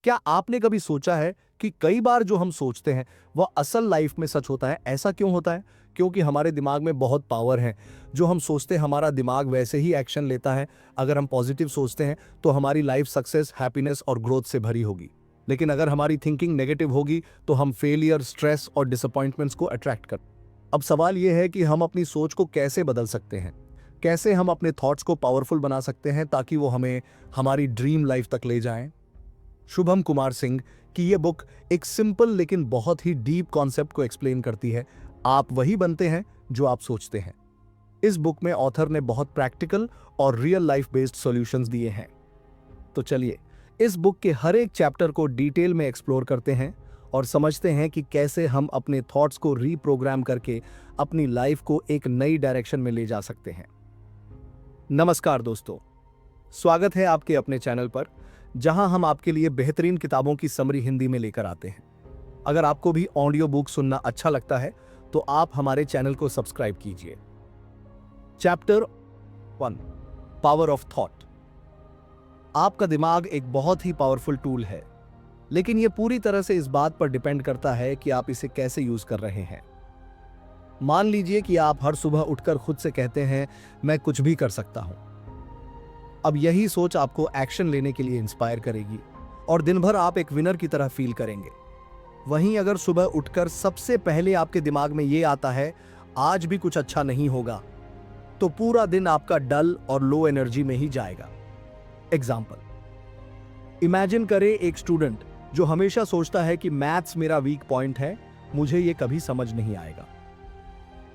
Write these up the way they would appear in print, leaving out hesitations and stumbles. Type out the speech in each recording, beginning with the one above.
क्या आपने कभी सोचा है कि कई बार जो हम सोचते हैं वह असल लाइफ में सच होता है? ऐसा क्यों होता है? क्योंकि हमारे दिमाग में बहुत पावर है। जो हम सोचते हैं हमारा दिमाग वैसे ही एक्शन लेता है। अगर हम पॉजिटिव सोचते हैं तो हमारी लाइफ सक्सेस, हैप्पीनेस और ग्रोथ से भरी होगी। लेकिन अगर हमारी थिंकिंग नेगेटिव होगी तो हम फेलियर, स्ट्रेस और डिसअपॉइंटमेंट्स को अट्रैक्ट कर। अब सवाल यह है कि हम अपनी सोच को कैसे बदल सकते हैं? कैसे हम अपने थॉट्स को पावरफुल बना सकते हैं ताकि वो हमें हमारी ड्रीम लाइफ तक ले जाएं? शुभम कुमार सिंह की ये बुक एक सिंपल लेकिन बहुत ही डीप कॉन्सेप्ट को एक्सप्लेन करती है। आप वही बनते हैं जो आप सोचते हैं। इस बुक में ऑथर ने बहुत प्रैक्टिकल और रियल लाइफ बेस्ड सॉल्यूशंस दिए हैं। तो चलिए इस बुक के हर एक चैप्टर को डिटेल में एक्सप्लोर करते हैं और समझते हैं कि कैसे हम अपने थॉट्स को रीप्रोग्राम करके अपनी लाइफ को एक नई डायरेक्शन में ले जा सकते हैं। नमस्कार दोस्तों, स्वागत है आपके अपने चैनल पर, जहां हम आपके लिए बेहतरीन किताबों की समरी हिंदी में लेकर आते हैं। अगर आपको भी ऑडियो बुक सुनना अच्छा लगता है तो आप हमारे चैनल को सब्सक्राइब कीजिए। Chapter 1, power of thought. आपका दिमाग एक बहुत ही पावरफुल टूल है, लेकिन यह पूरी तरह से इस बात पर डिपेंड करता है कि आप इसे कैसे यूज कर रहे हैं। मान लीजिए कि आप हर सुबह उठकर खुद से कहते हैं, मैं कुछ भी कर सकता हूं। अब यही सोच आपको एक्शन लेने के लिए इंस्पायर करेगी और दिन भर आप एक विनर की तरह फील करेंगे। वहीं अगर सुबह उठकर सबसे पहले आपके दिमाग में यह आता है, आज भी कुछ अच्छा नहीं होगा, तो पूरा दिन आपका डल और लो एनर्जी में ही जाएगा। एग्जाम्पल, इमेजिन करें एक स्टूडेंट जो हमेशा सोचता है कि मैथ्स मेरा वीक पॉइंट है, मुझे यह कभी समझ नहीं आएगा।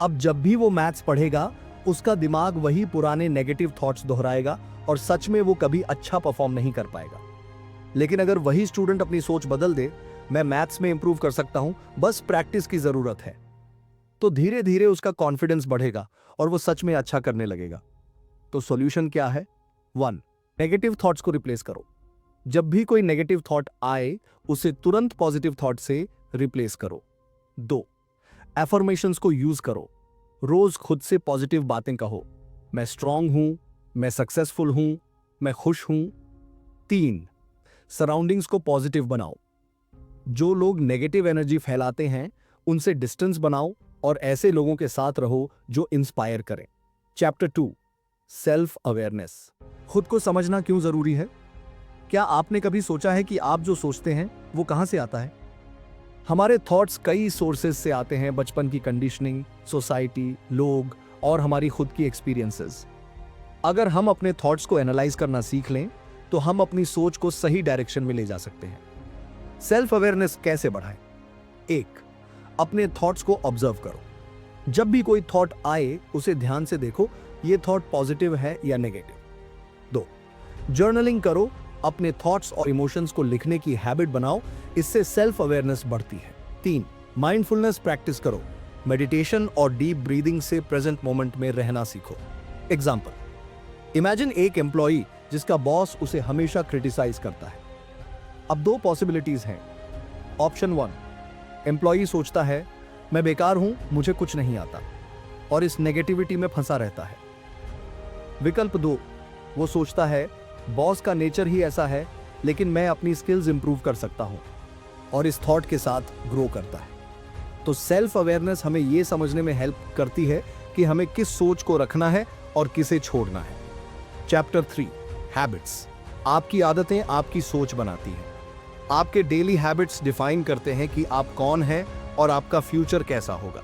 अब जब भी वो मैथ्स पढ़ेगा उसका दिमाग वही पुराने नेगेटिव थॉट्स दोहराएगा और सच में वो कभी अच्छा परफॉर्म नहीं कर पाएगा। लेकिन अगर वही स्टूडेंट अपनी सोच बदल दे, मैं मैथ्स में इंप्रूव कर सकता हूं, बस प्रैक्टिस की जरूरत है, तो धीरे धीरे उसका कॉन्फिडेंस बढ़ेगा और वो सच में अच्छा करने लगेगा। तो सॉल्यूशन क्या है? 1, नेगेटिव थॉट्स को रिप्लेस करो। जब भी कोई नेगेटिव थॉट आए उसे तुरंत पॉजिटिव थॉट से रिप्लेस करो। 2, एफर्मेशंस को यूज करो। रोज खुद से पॉजिटिव बातें कहो, मैं स्ट्रांग हूं, मैं सक्सेसफुल हूं, मैं खुश हूं। 3, सराउंडिंग्स को पॉजिटिव बनाओ। जो लोग नेगेटिव एनर्जी फैलाते हैं उनसे डिस्टेंस बनाओ और ऐसे लोगों के साथ रहो जो इंस्पायर करें। Chapter 2, self awareness. खुद को समझना क्यों जरूरी है? क्या आपने कभी सोचा है कि आप जो सोचते हैं वो कहां से आता है? हमारे थॉट्स कई सोर्सेज से आते हैं, बचपन की कंडीशनिंग, सोसाइटी, लोग और हमारी खुद की एक्सपीरियंसेस। अगर हम अपने थॉट्स को एनालाइज करना सीख लें तो हम अपनी सोच को सही डायरेक्शन में ले जा सकते हैं। सेल्फ अवेयरनेस कैसे बढ़ाएं? 1, अपने थॉट्स को ऑब्जर्व करो। जब भी कोई थॉट आए उसे ध्यान से देखो, ये थॉट पॉजिटिव है या नेगेटिव। 2, जर्नलिंग करो। अपने थॉट्स और इमोशंस को लिखने की हैबिट बनाओ, इससे सेल्फ अवेयरनेस बढ़ती है। 3, माइंडफुलनेस प्रैक्टिस करो। मेडिटेशन और डीप ब्रीदिंग से प्रेजेंट मोमेंट में रहना सीखो। एग्जाम्पल, इमेजिन एक एम्प्लॉई जिसका बॉस उसे हमेशा क्रिटिसाइज करता है। अब 2 पॉसिबिलिटीज हैं। ऑप्शन 1, एम्प्लॉई सोचता है, मैं बेकार हूं, मुझे कुछ नहीं आता, और इस नेगेटिविटी में फंसा रहता है। विकल्प 2, वो सोचता है, बॉस का नेचर ही ऐसा है, लेकिन मैं अपनी स्किल्स इंप्रूव कर सकता हूं, और इस थॉट के साथ ग्रो करता है। तो सेल्फ अवेयरनेस हमें यह समझने में हेल्प करती है कि हमें किस सोच को रखना है और किसे छोड़ना है। Chapter 3, habits. आपकी आदतें आपकी सोच बनाती हैं। आपके डेली हैबिट्स डिफाइन करते हैं कि आप कौन हैं और आपका फ्यूचर कैसा होगा।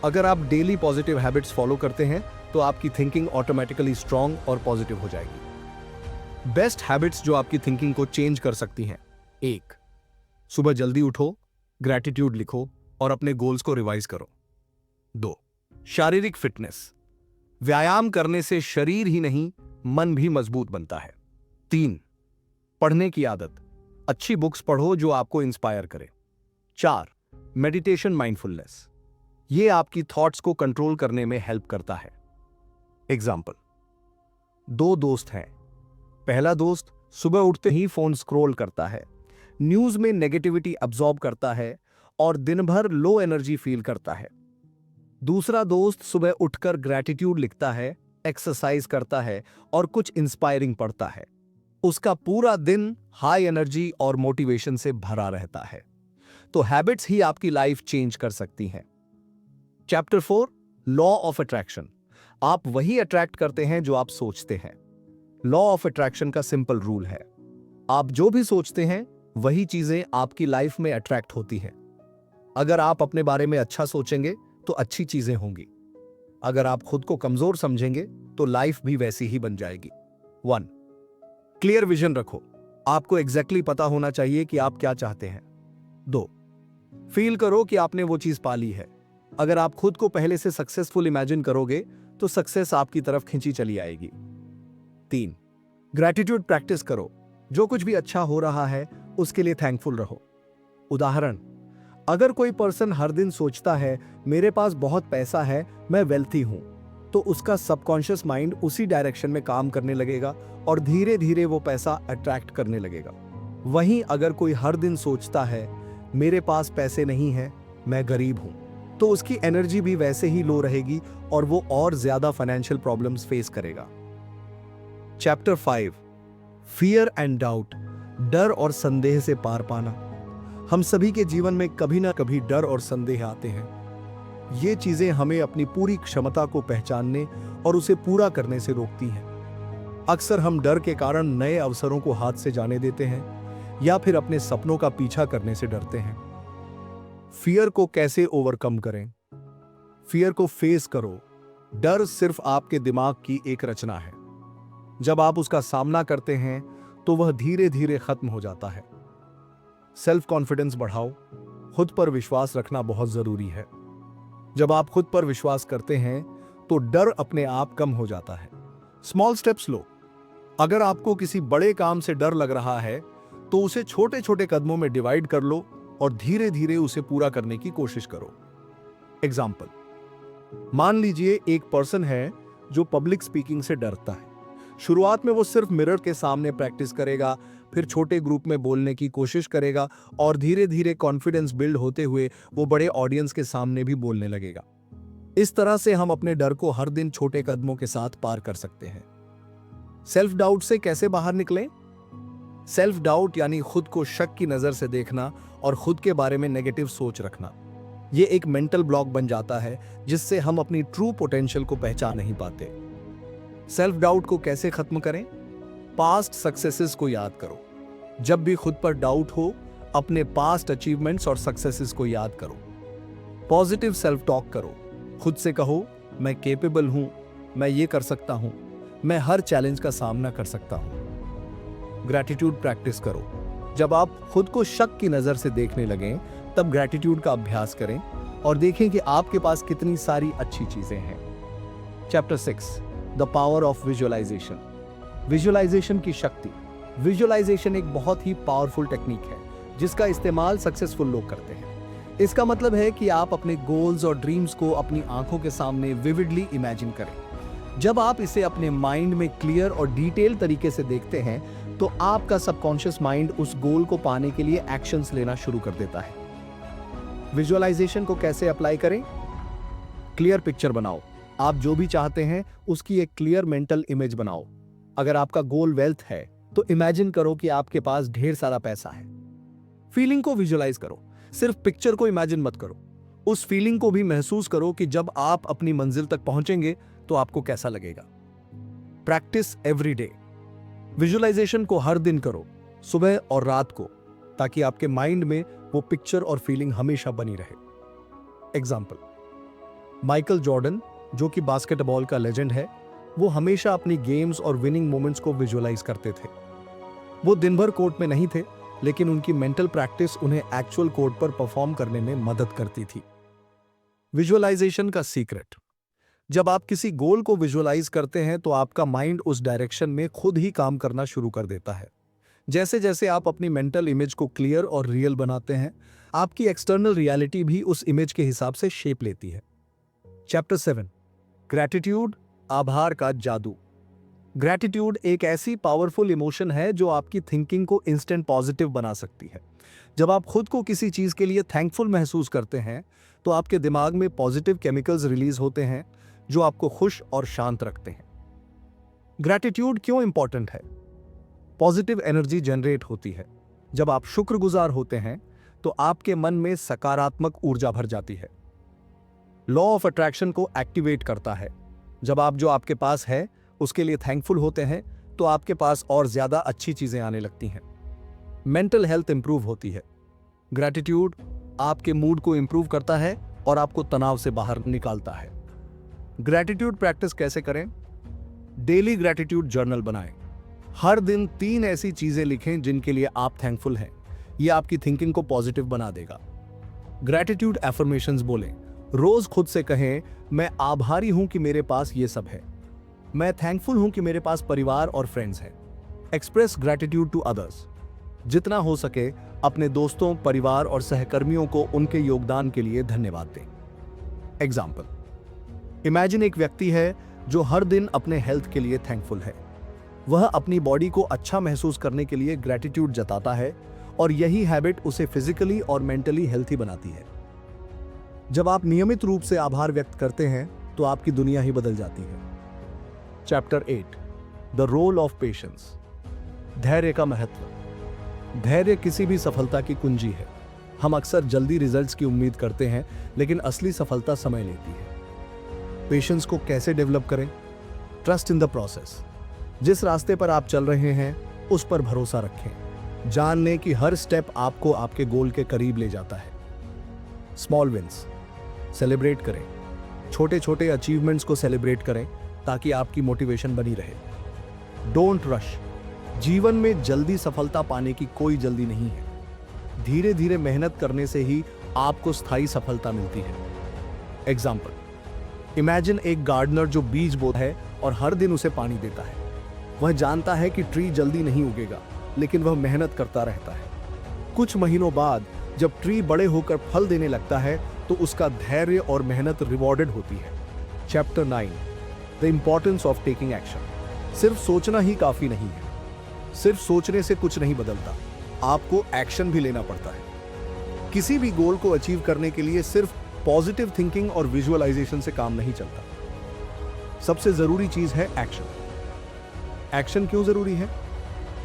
अगर आप डेली पॉजिटिव हैबिट्स फॉलो करते हैं तो आपकी थिंकिंग ऑटोमेटिकली स्ट्रांग और पॉजिटिव हो जाएगी। बेस्ट हैबिट्स जो आपकी थिंकिंग को चेंज कर सकती हैं। 1, सुबह जल्दी उठो, ग्रैटिट्यूड लिखो और अपने गोल्स को रिवाइज करो। 2, शारीरिक फिटनेस। व्यायाम करने से शरीर ही नहीं मन भी मजबूत बनता है। 3, पढ़ने की आदत। अच्छी बुक्स पढ़ो जो आपको इंस्पायर करे। 4, मेडिटेशन, माइंडफुलनेस। यह आपकी थॉट्स को कंट्रोल करने में हेल्प करता है। एग्जाम्पल, 2 दोस्त हैं। पहला दोस्त सुबह उठते ही फोन स्क्रॉल करता है, न्यूज में नेगेटिविटी अब्सॉर्ब करता है और दिन भर लो एनर्जी फील करता है। दूसरा दोस्त सुबह उठकर ग्रैटिट्यूड लिखता है, एक्सरसाइज करता है और कुछ इंस्पायरिंग पढ़ता है। उसका पूरा दिन हाई एनर्जी और मोटिवेशन से भरा रहता है। तो हैबिट्स ही आपकी लाइफ चेंज कर सकती हैं। Chapter 4, law of attraction. आप वही अट्रैक्ट करते हैं जो आप सोचते हैं। लॉ ऑफ अट्रैक्शन का सिंपल रूल है, आप जो भी सोचते हैं वही चीजें आपकी लाइफ में अट्रैक्ट होती हैं। अगर आप अपने बारे में अच्छा सोचेंगे तो अच्छी चीजें होंगी। अगर आप खुद को कमजोर समझेंगे तो लाइफ भी वैसी ही बन जाएगी। 1, क्लियर विजन रखो। आपको एग्जैक्टली पता होना चाहिए कि आप क्या चाहते हैं। 2, फील करो कि आपने वो चीज पा ली है। अगर आप खुद को पहले से सक्सेसफुल इमेजिन करोगे तो सक्सेस आपकी तरफ खींची चली आएगी। 3, ग्रैटिट्यूड प्रैक्टिस करो। जो कुछ भी अच्छा हो रहा है उसके लिए थैंकफुल रहो। उदाहरण, अगर कोई पर्सन हर दिन सोचता है मेरे पास बहुत पैसा है, मैं वेल्थी हूं, तो उसका सबकॉन्शियस माइंड उसी डायरेक्शन में काम करने लगेगा और धीरे धीरे वो पैसा अट्रैक्ट करने लगेगा। वहीं अगर कोई हर दिन सोचता है मेरे पास पैसे नहीं है, मैं गरीब हूं, तो उसकी एनर्जी भी वैसे ही लो रहेगी और वो और ज्यादा फाइनेंशियल प्रॉब्लम्स फेस करेगा। Chapter 5, fear and doubt. डर और संदेह से पार पाना। हम सभी के जीवन में कभी ना कभी डर और संदेह आते हैं। ये चीजें हमें अपनी पूरी क्षमता को पहचानने और उसे पूरा करने से रोकती हैं। अक्सर हम डर के कारण नए अवसरों को हाथ से जाने देते हैं या फिर अपने सपनों का पीछा करने से डरते हैं। फियर को कैसे ओवरकम करें? फियर को फेस करो। डर सिर्फ आपके दिमाग की एक रचना है। जब आप उसका सामना करते हैं तो वह धीरे धीरे खत्म हो जाता है। सेल्फ कॉन्फिडेंस बढ़ाओ। खुद पर विश्वास रखना बहुत जरूरी है। जब आप खुद पर विश्वास करते हैं तो डर अपने आप कम हो जाता है। स्मॉल स्टेप्स लो। अगर आपको किसी बड़े काम से डर लग रहा है तो उसे छोटे छोटे कदमों में डिवाइड कर लो और धीरे धीरे उसे पूरा करने की कोशिश करो। एग्जाम्पल, मान लीजिए एक पर्सन है जो पब्लिक स्पीकिंग से डरता है। शुरुआत में वो सिर्फ मिरर के सामने प्रैक्टिस करेगा, फिर छोटे ग्रुप में बोलने की कोशिश करेगा और धीरे धीरे कॉन्फिडेंस बिल्ड होते हुए वो बड़े ऑडियंस के सामने भी बोलने लगेगा। इस तरह से हम अपने डर को हर दिन छोटे कदमों के साथ पार कर सकते हैं। सेल्फ डाउट से कैसे बाहर निकलें? सेल्फ डाउट यानी खुद को शक की नजर से देखना और खुद के बारे में नेगेटिव सोच रखना। ये एक मेंटल ब्लॉक बन जाता है जिससे हम अपनी ट्रू पोटेंशियल को पहचान नहीं पाते। सेल्फ डाउट को कैसे खत्म करें? पास्ट सक्सेसेस को याद करो। जब भी खुद पर डाउट हो, अपने पास्ट अचीवमेंट्स और सक्सेसेस को याद करो। पॉजिटिव सेल्फ टॉक करो। खुद से कहो, मैं केपेबल हूं, मैं ये कर सकता हूं, मैं हर चैलेंज का सामना कर सकता हूं। ग्रैटिट्यूड प्रैक्टिस करो। जब आप खुद को शक की नजर से देखने लगें, तब ग्रैटिट्यूड का अभ्यास करें और देखें कि आपके पास कितनी सारी अच्छी चीजें हैं। Chapter 6, the power of visualisation. Visualisation की शक्ति। विजुअलाइजेशन एक बहुत ही पावरफुल टेक्निक है जिसका इस्तेमाल सक्सेसफुल लोग करते हैं। इसका मतलब है कि आप अपने गोल्स और ड्रीम्स को अपनी आंखों के सामने विविडली इमेजिन करें। जब आप इसे अपने माइंड में क्लियर और डिटेल तरीके से देखते हैं तो आपका सबकॉन्शियस माइंड उस गोल को पाने के लिए एक्शंस लेना शुरू कर देता है। विजुअलाइजेशन को कैसे अप्लाई करें? क्लियर पिक्चर बनाओ। आप जो भी चाहते हैं उसकी एक क्लियर मेंटल इमेज बनाओ। अगर आपका गोल वेल्थ है तो इमेजिन करो कि आपके पास ढेर सारा पैसा है। फीलिंग को विजुअलाइज करो। सिर्फ पिक्चर को इमेजिन मत करो, उस फीलिंग को भी महसूस करो कि जब आप अपनी मंजिल तक पहुंचेंगे तो आपको कैसा लगेगा। Practice every day. विजुअलाइजेशन को हर दिन करो, सुबह और रात को, ताकि आपके माइंड में वो पिक्चर और फीलिंग हमेशा बनी रहे। एग्जाम्पल, माइकल जॉर्डन जो कि बास्केटबॉल का लेजेंड है, वो हमेशा अपनी गेम्स और विनिंग मोमेंट्स को विजुअलाइज करते थे। वो दिन भर कोर्ट में नहीं थे, लेकिन उनकी मेंटल प्रैक्टिस उन्हें एक्चुअल कोर्ट पर परफॉर्म करने में मदद करती थी। विजुअलाइजेशन का सीक्रेट। जब आप किसी गोल को विजुअलाइज करते हैं तो आपका माइंड उस डायरेक्शन में खुद ही काम करना शुरू कर देता है। जैसे जैसे आप अपनी मेंटल इमेज को क्लियर और रियल बनाते हैं, आपकी एक्सटर्नल रियलिटी भी उस इमेज के हिसाब से शेप लेती है। चैप्टर 7, ग्रैटिट्यूड, आभार का जादू। ग्रैटिट्यूड एक ऐसी पावरफुल इमोशन है जो आपकी थिंकिंग को इंस्टेंट पॉजिटिव बना सकती है। जब आप खुद को किसी चीज के लिए थैंकफुल महसूस करते हैं तो आपके दिमाग में पॉजिटिव केमिकल्स रिलीज होते हैं जो आपको खुश और शांत रखते हैं। ग्रैटिट्यूड क्यों इंपॉर्टेंट है? पॉजिटिव एनर्जी जनरेट होती है। जब आप शुक्रगुजार होते हैं तो आपके मन में सकारात्मक ऊर्जा भर जाती है। लॉ ऑफ अट्रैक्शन को एक्टिवेट करता है। जब आप जो आपके पास है उसके लिए थैंकफुल होते हैं तो आपके पास और ज्यादा अच्छी चीजें आने लगती हैं। मेंटल हेल्थ इंप्रूव होती है। ग्रैटिट्यूड आपके मूड को इंप्रूव करता है और आपको तनाव से बाहर निकालता है। ग्रैटिट्यूड प्रैक्टिस कैसे करें? डेली ग्रैटिट्यूड जर्नल बनाएं। हर दिन 3 ऐसी चीजें लिखें जिनके लिए आप थैंकफुल हैं। यह आपकी थिंकिंग को पॉजिटिव बना देगा। ग्रैटिट्यूड एफर्मेशंस बोलें। रोज खुद से कहें, मैं आभारी हूं कि मेरे पास ये सब है। मैं थैंकफुल हूं कि मेरे पास परिवार और फ्रेंड्स हैं। Express gratitude to others. जितना हो सके अपने दोस्तों, परिवार और सहकर्मियों को उनके योगदान के लिए धन्यवाद दें। एग्जाम्पल, इमेजिन एक व्यक्ति है जो हर दिन अपने हेल्थ के लिए थैंकफुल है। वह अपनी बॉडी को अच्छा महसूस करने के लिए ग्रैटिट्यूड जताता है और यही हैबिट उसे फिजिकली और मेंटली हेल्थी बनाती है। जब आप नियमित रूप से आभार व्यक्त करते हैं तो आपकी दुनिया ही बदल जाती है। Chapter 8, the role of patience. धैर्य का महत्व। धैर्य किसी भी सफलता की कुंजी है। हम अक्सर जल्दी रिजल्ट्स की उम्मीद करते हैं, लेकिन असली सफलता समय लेती है। पेशेंस को कैसे डेवलप करें? Trust in the process. जिस रास्ते पर आप चल रहे हैं उस पर भरोसा रखें। जान लें कि हर स्टेप आपको आपके गोल के करीब ले जाता है। स्मॉल विंस सेलिब्रेट करें। छोटे छोटे अचीवमेंट्स को सेलिब्रेट करें ताकि आपकी मोटिवेशन बनी रहे। Don't rush. जीवन में जल्दी सफलता पाने की कोई जल्दी नहीं है। धीरे धीरे मेहनत करने से ही आपको स्थायी सफलता मिलती है। एग्जाम्पल, इमेजिन एक गार्डनर जो बीज बोता है और हर दिन उसे पानी देता है। वह जानता है कि ट्री जल्दी नहीं उगेगा, लेकिन वह मेहनत करता रहता है। कुछ महीनों बाद जब ट्री बड़े होकर फल देने लगता है तो उसका धैर्य और मेहनत रिवॉर्डेड होती है। Chapter 9, the importance of taking action. सिर्फ सोचना ही काफी नहीं है। सिर्फ सोचने से कुछ नहीं बदलता, आपको एक्शन भी लेना पड़ता है। किसी भी गोल को अचीव करने के लिए सिर्फ पॉजिटिव थिंकिंग और विजुअलाइजेशन से काम नहीं चलता। सबसे जरूरी चीज है एक्शन। एक्शन क्यों जरूरी है?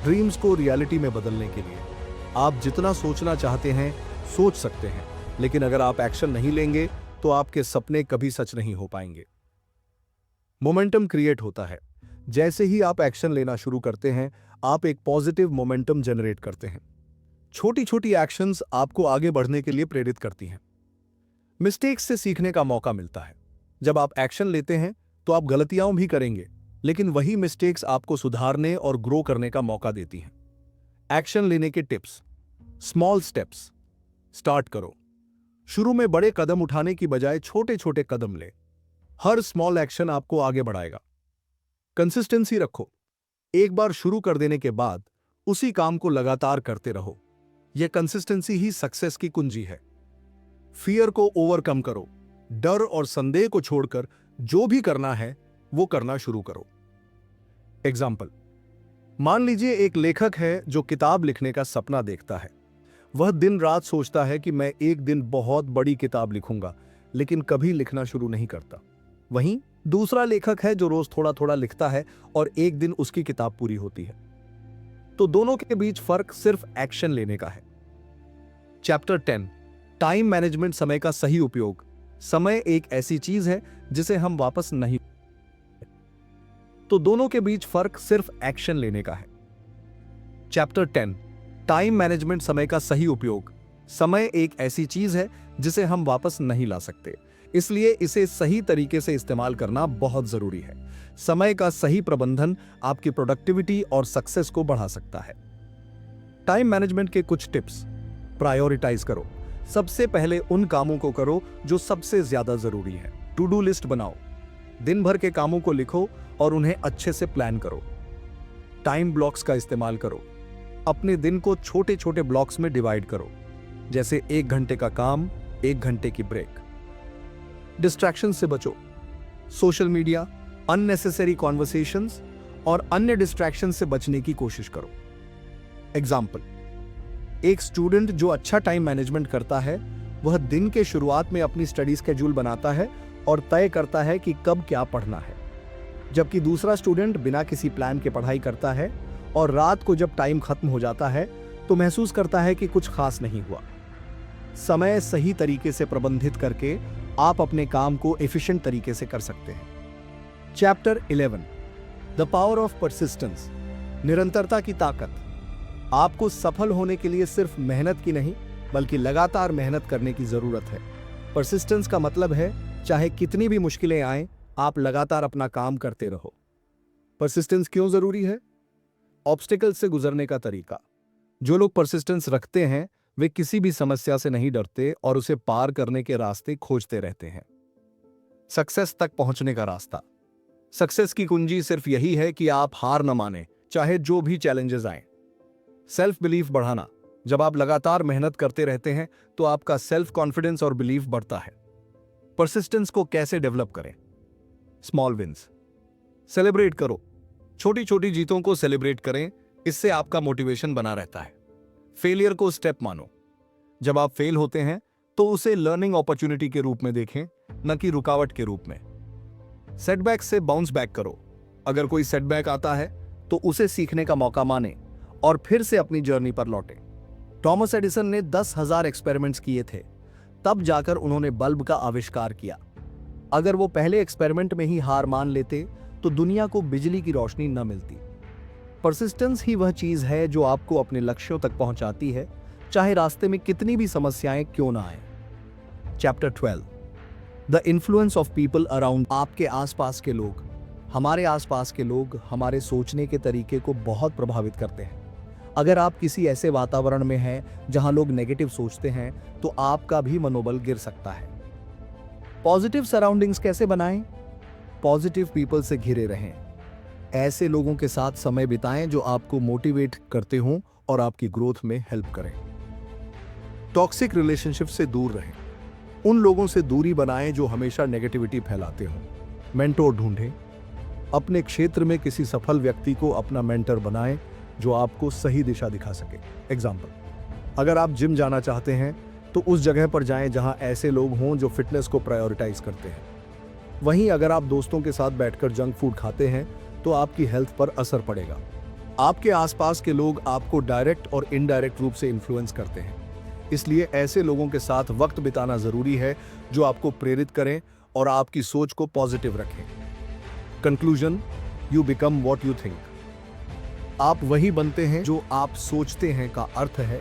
ड्रीम्स को रियलिटी में बदलने के लिए। आप जितना सोचना चाहते हैं सोच सकते हैं, लेकिन अगर आप एक्शन नहीं लेंगे तो आपके सपने कभी सच नहीं हो पाएंगे। मोमेंटम क्रिएट होता है। जैसे ही आप एक्शन लेना शुरू करते हैं आप एक पॉजिटिव मोमेंटम जनरेट करते हैं। छोटी छोटी एक्शंस आपको आगे बढ़ने के लिए प्रेरित करती हैं। मिस्टेक्स से सीखने का मौका मिलता है। जब आप एक्शन लेते हैं तो आप गलतियां भी करेंगे, लेकिन वही मिस्टेक्स आपको सुधारने और ग्रो करने का मौका देती हैं। एक्शन लेने के टिप्स। Small steps. स्टार्ट करो। शुरू में बड़े कदम उठाने की बजाय छोटे छोटे कदम ले। हर स्मॉल एक्शन आपको आगे बढ़ाएगा। कंसिस्टेंसी रखो। एक बार शुरू कर देने के बाद उसी काम को लगातार करते रहो। यह कंसिस्टेंसी ही सक्सेस की कुंजी है। फियर को ओवरकम करो। डर और संदेह को छोड़कर जो भी करना है वो करना शुरू करो। एग्जाम्पल, मान लीजिए एक लेखक है जो किताब लिखने का सपना देखता है। वह दिन रात सोचता है कि मैं एक दिन बहुत बड़ी किताब लिखूंगा, लेकिन कभी लिखना शुरू नहीं करता। वहीं दूसरा लेखक है जो रोज थोड़ा थोड़ा लिखता है और एक दिन उसकी किताब पूरी होती है। तो दोनों के बीच फर्क सिर्फ एक्शन लेने का है। Chapter 10, time management. समय का सही उपयोग। समय एक ऐसी चीज है जिसे हम वापस नहीं। तो दोनों के बीच फर्क सिर्फ एक्शन लेने का है। Chapter 10, time management. समय का सही उपयोग। समय एक ऐसी चीज है जिसे हम वापस नहीं ला सकते, इसलिए इसे सही तरीके से इस्तेमाल करना बहुत जरूरी है। समय का सही प्रबंधन आपकी प्रोडक्टिविटी और सक्सेस को बढ़ा सकता है। टाइम मैनेजमेंट के कुछ टिप्स। प्रायोरिटाइज करो। सबसे पहले उन कामों को करो जो सबसे ज्यादा जरूरी है। टू डू लिस्ट बनाओ। दिन भर के कामों को लिखो और उन्हें अच्छे से प्लान करो। टाइम ब्लॉक्स का इस्तेमाल करो। अपने दिन को छोटे छोटे ब्लॉक्स में डिवाइड करो, जैसे 1 घंटे का काम, 1 घंटे की ब्रेक। डिस्ट्रैक्शन से बचो। सोशल मीडिया, अननेसेसरी कॉन्वर्सेशंस और अन्य डिस्ट्रैक्शन से बचने की कोशिश करो। एग्जाम्पल, एक स्टूडेंट जो अच्छा टाइम मैनेजमेंट करता है वह दिन के शुरुआत में अपनी स्टडी स्केड्यूल बनाता है और तय करता है कि कब क्या पढ़ना है, जबकि दूसरा स्टूडेंट बिना किसी प्लान के पढ़ाई करता है और रात को जब टाइम खत्म हो जाता है तो महसूस करता है कि कुछ खास नहीं हुआ। समय सही तरीके से प्रबंधित करके आप अपने काम को एफिशिएंट तरीके से कर सकते हैं। Chapter 11, the power of persistence, निरंतरता की ताकत। आपको सफल होने के लिए सिर्फ मेहनत की नहीं बल्कि लगातार मेहनत करने की जरूरत है। परसिस्टेंस का मतलब है चाहे कितनी भी मुश्किलें आएं, आप लगातार अपना काम करते रहो। परसिस्टेंस क्यों जरूरी है? ऑब्स्टिकल से गुजरने का तरीका। जो लोग परसिस्टेंस रखते हैं वे किसी भी समस्या से नहीं डरते और उसे पार करने के रास्ते खोजते रहते हैं। सक्सेस तक पहुंचने का रास्ता। सक्सेस की कुंजी सिर्फ यही है कि आप हार न माने, चाहे जो भी चैलेंजेस आए। सेल्फ बिलीफ बढ़ाना। जब आप लगातार मेहनत करते रहते हैं तो आपका सेल्फ कॉन्फिडेंस और बिलीफ बढ़ता है। परसिस्टेंस को कैसे डेवलप करें? स्मॉल विंस सेलिब्रेट करो। छोटी छोटी जीतों को सेलिब्रेट करें, इससे आपका मोटिवेशन बना रहता है। फेलियर को स्टेप मानो। जब आप फेल होते हैं तो उसे लर्निंग अपॉर्चुनिटी के रूप में देखें, न कि रुकावट के रूप में। सेटबैक से बाउंस बैक करो। अगर कोई सेटबैक आता है तो उसे सीखने का मौका माने और फिर से अपनी जर्नी पर लौटे। थॉमस एडिसन ने 10,000 एक्सपेरिमेंट्स किए थे, तब जाकर उन्होंने बल्ब का आविष्कार किया। अगर वो पहले एक्सपेरिमेंट में ही हार मान लेते तो दुनिया को बिजली की रोशनी न मिलती। परसिस्टेंस ही वह चीज है जो आपको अपने लक्ष्यों तक पहुंचाती है, चाहे रास्ते में कितनी भी समस्याएं क्यों ना आए। Chapter 12, the influence of people around. आपके आसपास के लोग, हमारे आसपास के लोग हमारे सोचने के तरीके को बहुत प्रभावित करते हैं। अगर आप किसी ऐसे वातावरण में हैं जहां लोग नेगेटिव सोचते हैं तो आपका भी मनोबल गिर सकता है। पॉजिटिव सराउंडिंग्स कैसे बनाएं? पॉजिटिव पीपल से घिरे रहें। ऐसे लोगों के साथ समय बिताएं जो आपको मोटिवेट करते हों और आपकी ग्रोथ में हेल्प करें। टॉक्सिक रिलेशनशिप से दूर रहें। उन लोगों से दूरी बनाएं जो हमेशा नेगेटिविटी फैलाते हों। मेंटोर ढूंढें। अपने क्षेत्र में किसी सफल व्यक्ति को अपना मेंटर बनाएं जो आपको सही दिशा दिखा सके। एग्जाम्पल, अगर आप जिम जाना चाहते हैं तो उस जगह पर जाएं जहां ऐसे लोग हों जो फिटनेस को प्रायोरिटाइज करते हैं। वहीं अगर आप दोस्तों के साथ बैठकर जंक फूड खाते हैं तो आपकी हेल्थ पर असर पड़ेगा। आपके आसपास के लोग आपको डायरेक्ट और इनडायरेक्ट रूप से इन्फ्लुएंस करते हैं, इसलिए ऐसे लोगों के साथ वक्त बिताना जरूरी है जो आपको प्रेरित करें और आपकी सोच को पॉजिटिव रखें। Conclusion, you become what you think. आप वही बनते हैं जो आप सोचते हैं का अर्थ है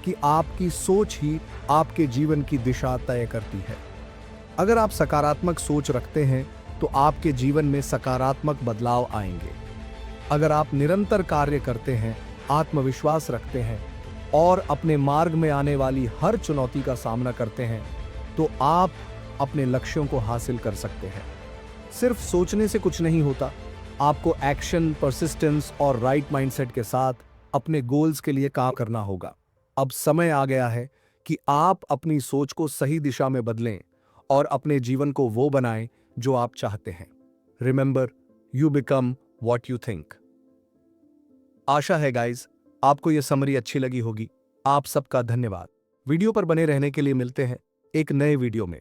कि आपकी सोच ही आपके जीवन की दिशा तय करती है। अगर आप सकारात्मक सोच रखते हैं तो आपके जीवन में सकारात्मक बदलाव आएंगे। अगर आप निरंतर कार्य करते हैं, आत्मविश्वास रखते हैं और अपने मार्ग में आने वाली हर चुनौती का सामना करते हैं तो आप अपने लक्ष्यों को हासिल कर सकते हैं। सिर्फ सोचने से कुछ नहीं होता, आपको एक्शन, परसिस्टेंस और राइट माइंडसेट के साथ अपने गोल्स के लिए काम करना होगा। अब समय आ गया है कि आप अपनी सोच को सही दिशा में बदलें और अपने जीवन को वो बनाएं जो आप चाहते हैं। Remember, you become what you think. आशा है गाइस आपको यह समरी अच्छी लगी होगी। आप सबका धन्यवाद। वीडियो पर बने रहने के लिए मिलते हैं एक नए वीडियो में।